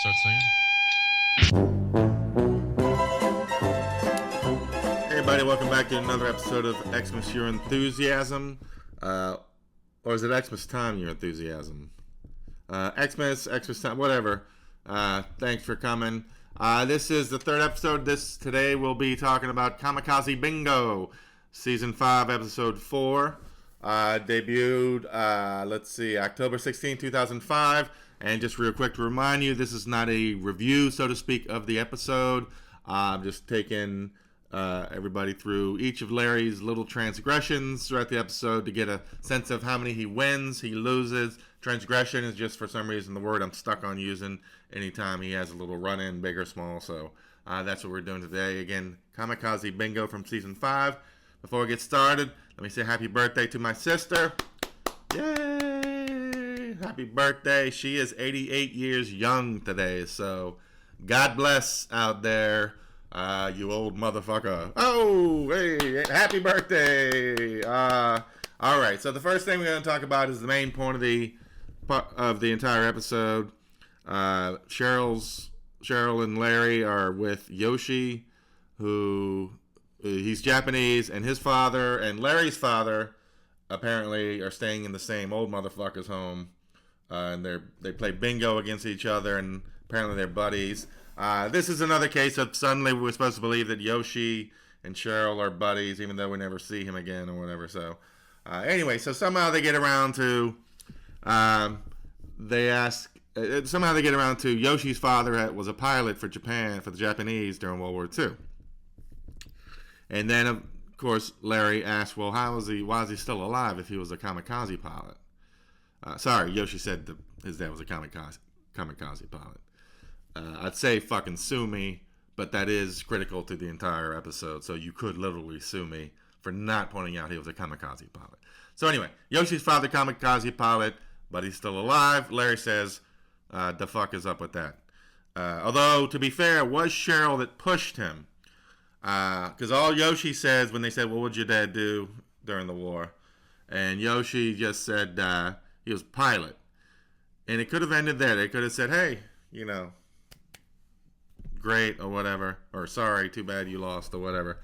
start singing? Hey everybody, welcome back to another episode of Xmas Your Enthusiasm. Or is it Xmastime Your Enthusiasm? Xmastime, whatever. Thanks for coming. This is the third episode. Today we'll be talking about Kamikaze Bingo, Season 5, Episode 4. Debuted, October 16, 2005. And just real quick to remind you, this is not a review, so to speak, of the episode. I'm just taking everybody through each of Larry's little transgressions throughout the episode to get a sense of how many he wins, he loses. Transgression is just, for some reason, the word I'm stuck on using anytime he has a little run-in, big or small. So that's what we're doing today. Again, Kamikaze Bingo from Season 5. Before we get started, let me say happy birthday to my sister. Yay! Happy birthday. She is 88 years young today, so God bless out there, you old motherfucker. Oh, hey, happy birthday. All right, so the first thing we're going to talk about is the main point of the entire episode. Cheryl and Larry are with Yoshi, who he's Japanese, and his father and Larry's father apparently are staying in the same old motherfucker's home, and they play bingo against each other, and apparently they're buddies. This is another case of suddenly we're supposed to believe that Yoshi and Cheryl are buddies, even though we never see him again or whatever. So anyway, so somehow they get around to Yoshi's father was a pilot for Japan, for the Japanese during World War II. And then, of course, Larry asked, well, why is he still alive if he was a kamikaze pilot? Yoshi said his dad was a kamikaze pilot. I'd say fucking sue me, but that is critical to the entire episode, so you could literally sue me for not pointing out he was a kamikaze pilot. So anyway, Yoshi's father, kamikaze pilot, but he's still alive. Larry says, the fuck is up with that? Although, to be fair, it was Cheryl that pushed him. Because all Yoshi says when they said, what would your dad do during the war? And Yoshi just said he was a pilot. And it could have ended there. They could have said, hey, great or whatever. Or sorry, too bad you lost or whatever.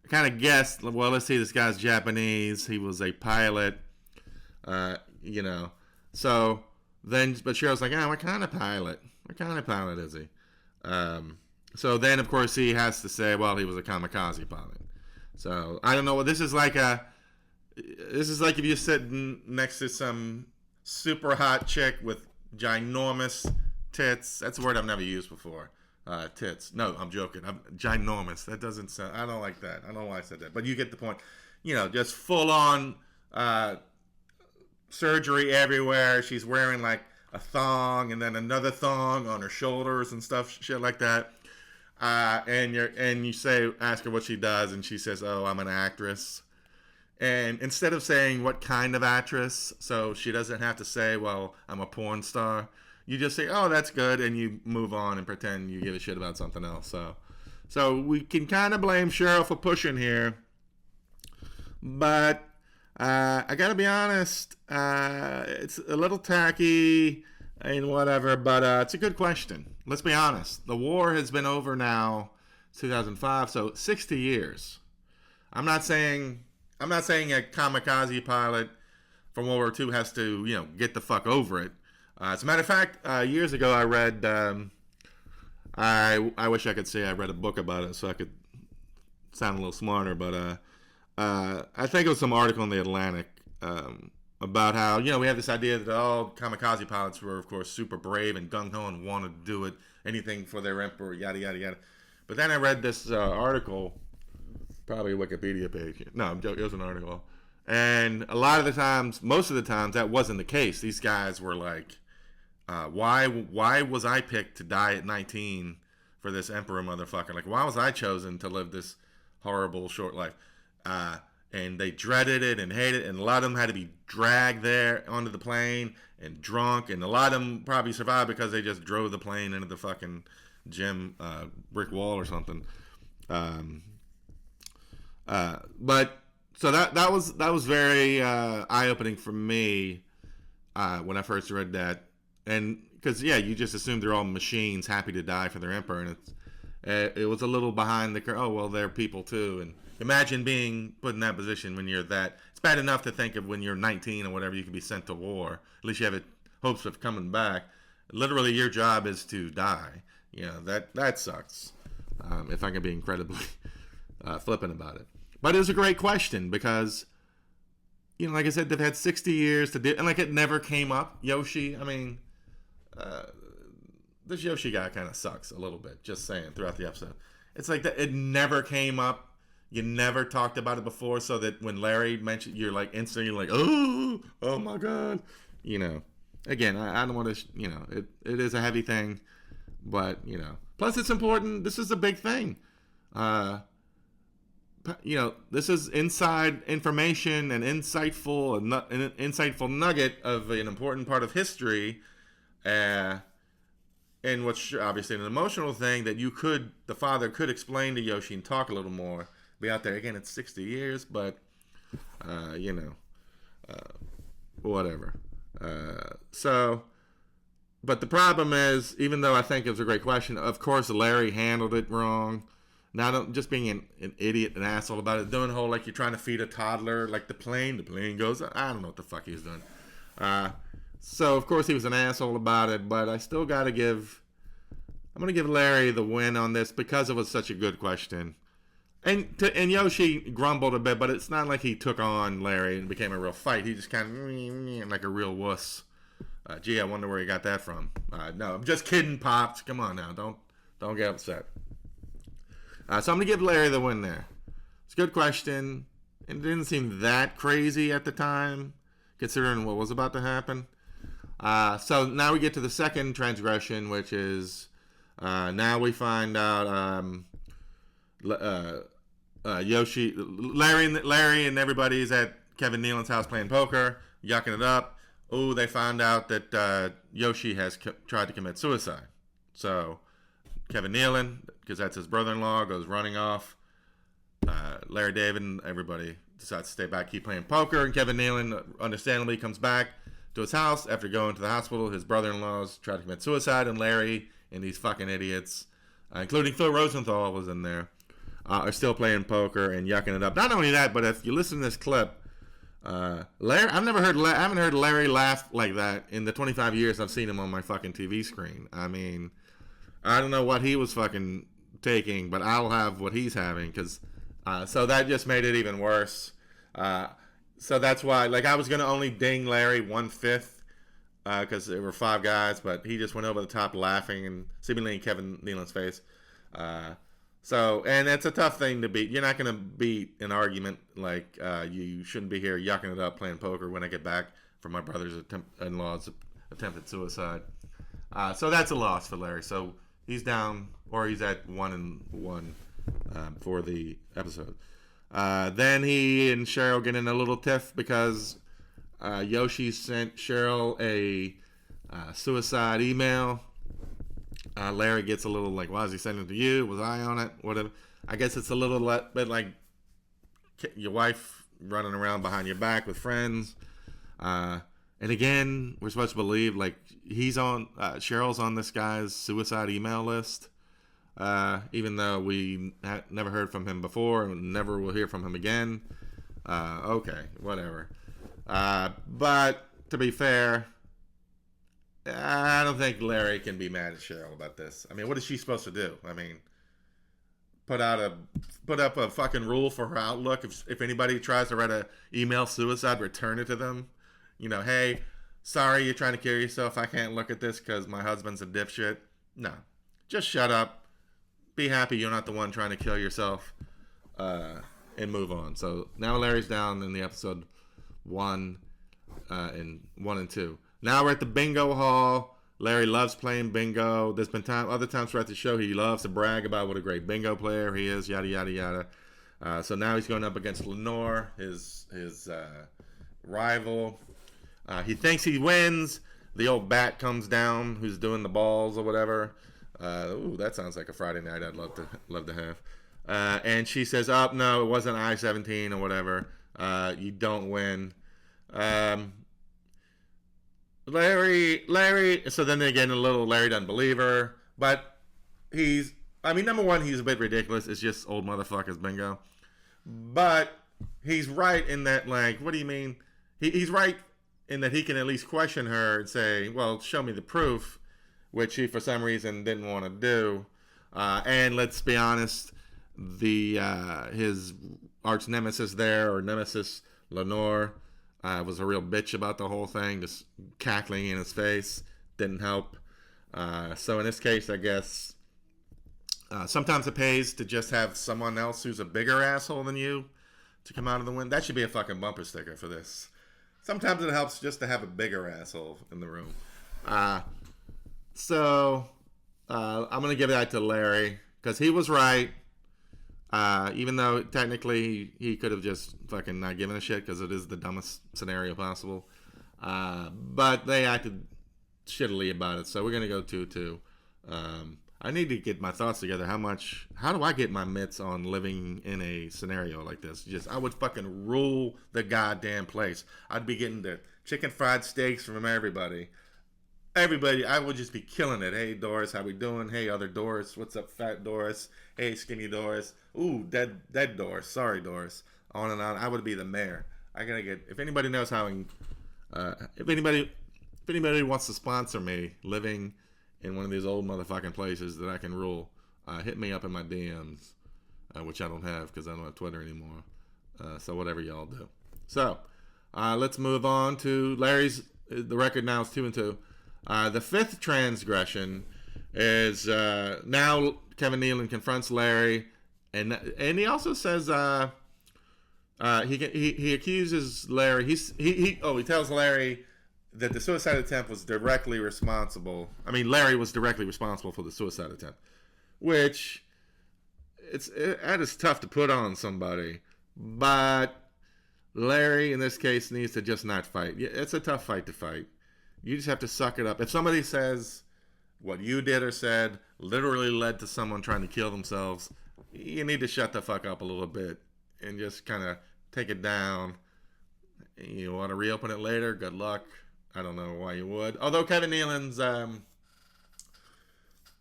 I kind of guessed, well, let's see, this guy's Japanese. He was a pilot, So then, but Cheryl's like, what kind of pilot? What kind of pilot is he? So then, of course, he has to say, well, he was a kamikaze pilot. So I don't know. This is like if you're sitting next to some super hot chick with ginormous tits. That's a word I've never used before. Tits. No, I'm joking. Ginormous. That doesn't sound. I don't like that. I don't know why I said that. But you get the point. Just full on surgery everywhere. She's wearing like a thong and then another thong on her shoulders and stuff, shit like that. And you ask her what she does, and she says, "Oh, I'm an actress." And instead of saying what kind of actress, so she doesn't have to say, "Well, I'm a porn star," you just say, "Oh, that's good," and you move on and pretend you give a shit about something else. So we can kind of blame Cheryl for pushing here, but I gotta be honest, it's a little tacky and whatever, but it's a good question. Let's be honest. The war has been over now, 2005, so 60 years. I'm not saying a kamikaze pilot from World War II has to, get the fuck over it. As a matter of fact, years ago I read, I wish I could say I read a book about it so I could sound a little smarter, but I think it was some article in the Atlantic about how, we have this idea that all kamikaze pilots were, of course, super brave and gung-ho and wanted to do it, anything for their emperor, yada, yada, yada. But then I read this article, probably a Wikipedia page. No, I'm joking, it was an article. And a lot of the times, most of the times, that wasn't the case. These guys were like, why was I picked to die at 19 for this emperor motherfucker? Like, why was I chosen to live this horrible short life? And they dreaded it and hated it, and a lot of them had to be dragged there onto the plane and drunk, and a lot of them probably survived because they just drove the plane into the fucking gym brick wall or something. But so that was very eye-opening for me when I first read that. And because you just assume they're all machines happy to die for their emperor, and it was a little behind the curve. Oh well, they're people too, and imagine being put in that position when you're that. It's bad enough to think of when you're 19 or whatever, you could be sent to war. At least you have hopes of coming back. Literally, your job is to die. That sucks. If I can be incredibly flippant about it. But it was a great question because, like I said, they've had 60 years to do, and it never came up. Yoshi, I mean, this Yoshi guy kind of sucks a little bit. Just saying, throughout the episode, it's like that. It never came up. You never talked about it before, so that when Larry mentioned, you're instantly oh my god, Again, I don't want to, it is a heavy thing, but plus it's important. This is a big thing. This is inside information and an insightful nugget of an important part of history, and what's obviously an emotional thing that the father could explain to Yoshi and talk a little more. Be out there again. It's 60 years, but whatever. But the problem is, even though I think it was a great question, of course Larry handled it wrong. Not just being an idiot, an asshole about it, doing the whole you're trying to feed a toddler, the plane goes. I don't know what the fuck he was doing. So of course he was an asshole about it, but I still got to I'm going to give Larry the win on this because it was such a good question. And Yoshi grumbled a bit, but it's not like he took on Larry and became a real fight. He just kind of like a real wuss. Gee, I wonder where he got that from. No, I'm just kidding, Pops. Come on now, don't get upset. So I'm gonna give Larry the win there. It's a good question. It didn't seem that crazy at the time, considering what was about to happen. So now we get to the second transgression, which is now we find out. Larry and everybody's at Kevin Nealon's house playing poker, yucking it up. Oh, they found out that Yoshi has tried to commit suicide. So Kevin Nealon, because that's his brother-in-law, goes running off. Larry David and everybody decides to stay back, keep playing poker, and Kevin Nealon, understandably, comes back to his house after going to the hospital. His brother-in-law's tried to commit suicide, and Larry and these fucking idiots, including Phil Rosenthal was in there, are still playing poker and yucking it up. Not only that, but if you listen to this clip, Larry, I haven't heard Larry laugh like that in the 25 years I've seen him on my fucking TV screen. I mean, I don't know what he was fucking taking, but I'll have what he's having, because so that just made it even worse. So that's why, I was gonna only ding Larry 1/5 because there were 5 guys, but he just went over the top laughing and seemingly in Kevin Nealon's face. So, and it's a tough thing to beat. You're not going to beat an argument you shouldn't be here yucking it up playing poker when I get back from my brother's in-law's attempted suicide. So that's a loss for Larry. So he's down, or he's at 1-1 for the episode. Then he and Cheryl get in a little tiff because Yoshi sent Cheryl a suicide email. Larry gets a little why is he sending it to you? Was I on it? Whatever. I guess it's a little bit like your wife running around behind your back with friends. And again, we're supposed to believe he's on, Cheryl's on this guy's suicide email list. Even though we never heard from him before and never will hear from him again. Okay, whatever. But to be fair, I don't think Larry can be mad at Cheryl about this. I mean, what is she supposed to do? I mean, put up a fucking rule for her Outlook. If anybody tries to write a email suicide, return it to them. Hey, sorry you're trying to kill yourself. I can't look at this because my husband's a dipshit. No, just shut up. Be happy you're not the one trying to kill yourself, and move on. So now Larry's down in the episode 1 and 2. Now we're at the bingo hall. Larry loves playing bingo. There's been other times throughout the show he loves to brag about what a great bingo player he is, yada, yada, yada. So now he's going up against Lenore, his rival. He thinks he wins. The old bat comes down, who's doing the balls or whatever. Ooh, that sounds like a Friday night I'd love to have. And she says, oh, no, it wasn't I-17 or whatever. You don't win. Larry. So then again, a little Larry doesn't believe her, but number one, he's a bit ridiculous. It's just old motherfuckers bingo. But he's right in that, like, what do you mean? He's right in that he can at least question her and say, well, show me the proof, which he, for some reason, didn't want to do. And let's be honest, his arch nemesis there, or nemesis, Lenore, was a real bitch about the whole thing, just cackling in his face. Didn't help. So in this case, I guess, sometimes it pays to just have someone else who's a bigger asshole than you to come out of the wind. That should be a fucking bumper sticker for this. Sometimes it helps just to have a bigger asshole in the room. So I'm going to give that to Larry, because he was right. Even though technically he could have just fucking not given a shit, because it is the dumbest scenario possible. But they acted shittily about it, so we're going to go 2-2. I need to get my thoughts together. How do I get my mitts on living in a scenario like this? I would fucking rule the goddamn place. I'd be getting the chicken fried steaks from everybody. I would just be killing it. Hey, Doris, how we doing? Hey, other Doris. What's up, fat Doris? Hey, skinny Doris. Ooh, dead Doris. Sorry, Doris. On and on. I would be the mayor. I gotta get, if anybody knows how, if anybody wants to sponsor me living in one of these old motherfucking places that I can rule, hit me up in my DMs, which I don't have because I don't have Twitter anymore. So whatever y'all do. So let's move on to Larry's. The record now is 2-2. The fifth transgression is now Kevin Nealon confronts Larry, and he also says he accuses Larry. He tells Larry that the suicide attempt was directly responsible. Larry was directly responsible for the suicide attempt, which that is tough to put on somebody. But Larry, in this case, needs to just not fight. It's a tough fight to fight. You just have to suck it up. If somebody says what you did or said literally led to someone trying to kill themselves, you need to shut the fuck up a little bit and just kind of take it down. You want to reopen it later? Good luck. I don't know why you would. Although Kevin Nealon's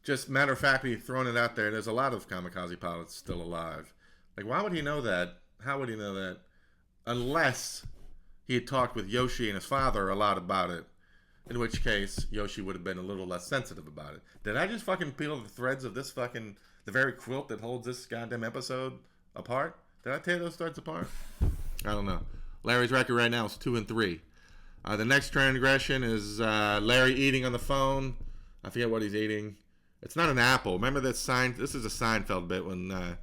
just matter of factly throwing it out there, there's a lot of kamikaze pilots still alive. Like, why would he know that? How would he know that? Unless he had talked with Yoshi and his father a lot about it. In which case, Yoshi would have been a little less sensitive about it. Did I just fucking peel the threads of this the very quilt that holds this goddamn episode apart? Did I tear those threads apart? I don't know. Larry's record right now is 2-3. The next transgression is Larry eating on the phone. I forget what he's eating. It's not an apple. Remember that this is a Seinfeld bit when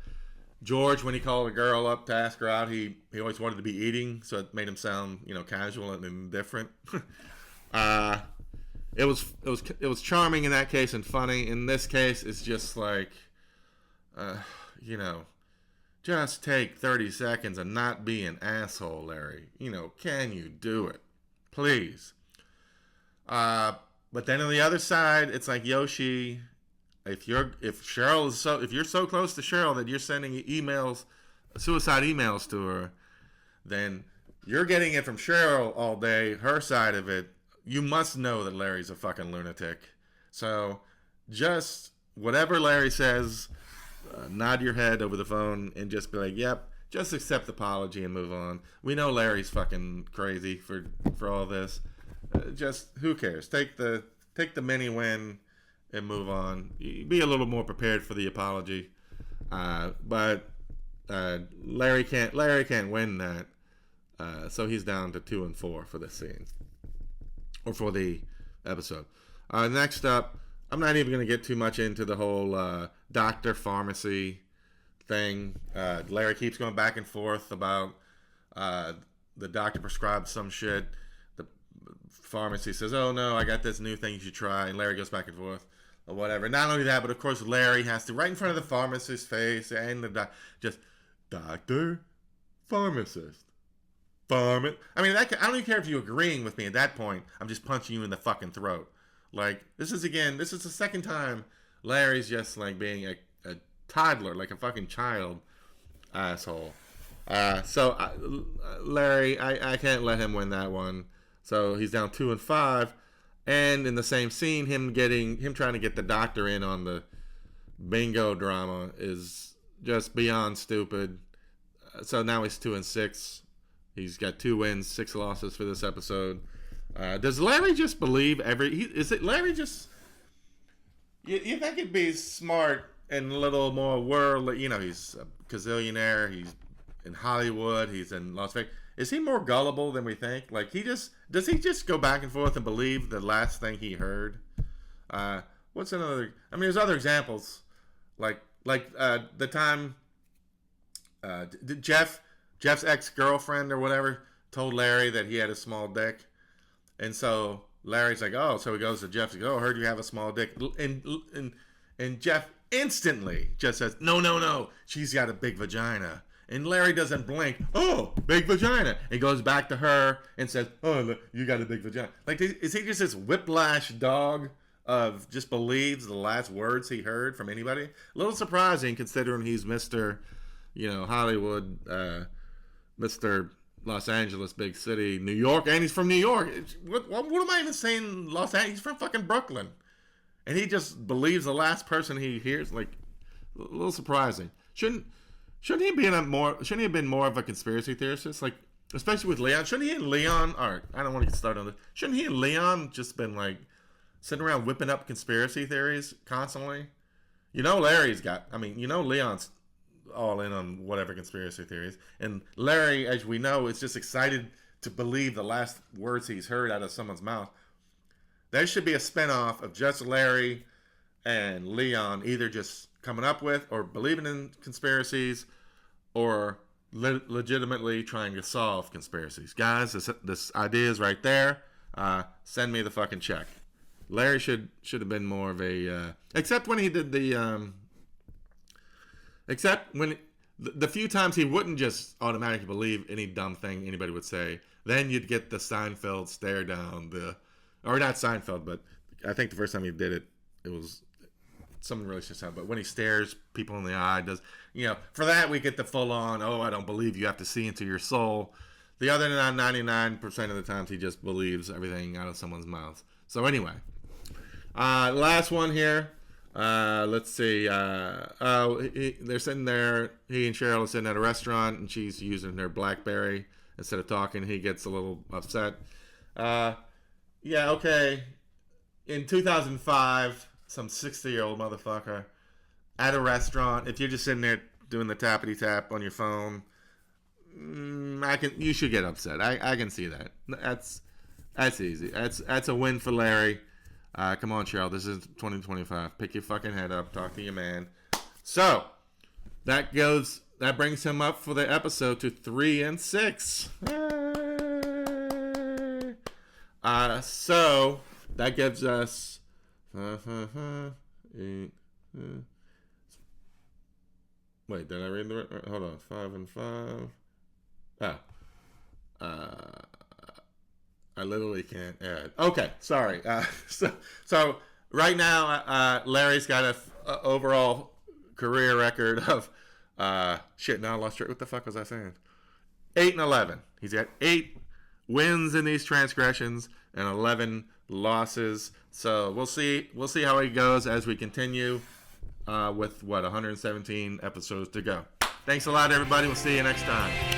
George, when he called a girl up to ask her out, he always wanted to be eating, so it made him sound, casual and indifferent. It was charming in that case and funny. In this case, it's just like, just take 30 seconds and not be an asshole, Larry. Can you do it? Please. But then on the other side, it's like Yoshi. If you're so close to Cheryl that you're sending suicide emails to her, then you're getting it from Cheryl all day, her side of it. You must know that Larry's a fucking lunatic. So just whatever Larry says, nod your head over the phone and just be like, yep, just accept the apology and move on. We know Larry's fucking crazy for all this. Just who cares? Take the mini win and move on. Be a little more prepared for the apology. But Larry can't win that. So he's down to 2-4 for this scene. Or for the episode. Next up, I'm not even going to get too much into the whole doctor pharmacy thing. Larry keeps going back and forth about the doctor prescribed some shit. The pharmacy says, oh no, I got this new thing you should try. And Larry goes back and forth or whatever. Not only that, but of course Larry has to, right in front of the pharmacist's face and the doctor, pharmacist. I don't even care if you're agreeing with me at that point. I'm just punching you in the fucking throat. Like, this is the second time Larry's just like being a toddler, like a fucking child asshole. Larry, I can't let him win that one. So he's down 2-5. And in the same scene, him trying to get the doctor in on the bingo drama is just beyond stupid. So now he's 2-6. He's got 2 wins, 6 losses for this episode. Does Larry just believe is it Larry just? You think he'd be smart and a little more worldly? You know, he's a gazillionaire. He's in Hollywood. He's in Las Vegas. Is he more gullible than we think? Like, does he just go back and forth and believe the last thing he heard? What's another? I mean, there's other examples, like the time Jeff's ex-girlfriend or whatever told Larry that he had a small dick, and so Larry's like, oh, so he goes to Jeff. He goes, oh, I heard you have a small dick, and Jeff instantly just says, no, she's got a big vagina. And Larry doesn't blink. Oh, big vagina. He goes back to her and says, oh, look, you got a big vagina. Like, is he just this whiplash dog of just believes the last words he heard from anybody? A little surprising considering he's Mr. Hollywood, Mr. Los Angeles, big city, New York, and he's from New York. What am I even saying Los Angeles? He's from fucking Brooklyn. And he just believes the last person he hears. Like, a little surprising. Shouldn't he have been more of a conspiracy theorist? Like, especially with Leon. Shouldn't he and Leon, all right, I don't want to get started on this. Shouldn't he and Leon just been like sitting around whipping up conspiracy theories constantly? Leon's all in on whatever conspiracy theories. And Larry, as we know, is just excited to believe the last words he's heard out of someone's mouth. There should be a spinoff of just Larry and Leon either just coming up with or believing in conspiracies or legitimately trying to solve conspiracies. Guys, this idea is right there. Send me the fucking check. Larry should have been more of a except when he did the the few times he wouldn't just automatically believe any dumb thing anybody would say. Then you'd get the Seinfeld stare down, or not Seinfeld, but I think the first time he did it, it was something really just happened. But when he stares people in the eye, for that we get the full on, oh, I don't believe you have to see into your soul. The other 99% of the times he just believes everything out of someone's mouth. So anyway, last one here. Let's see. They're sitting there. He and Cheryl are sitting at a restaurant, and she's using her BlackBerry instead of talking. He gets a little upset. Yeah, okay. In 2005, some 60-year-old motherfucker at a restaurant. If you're just sitting there doing the tappity tap on your phone, you should get upset. I can see that. That's easy. That's a win for Larry. Come on, Cheryl. This is 2025. Pick your fucking head up. Talk to your man. So that brings him up for the episode to 3-6. So that gives us 8. Wait, did I read the right? Hold on. 5 and 5. I literally can't add. Okay, sorry. So right now, Larry's got a overall career record of shit. Now I lost track. What the fuck was I saying? 8-11. He's got 8 wins in these transgressions and 11 losses. So we'll see how he goes as we continue with 117 episodes to go. Thanks a lot, everybody. We'll see you next time.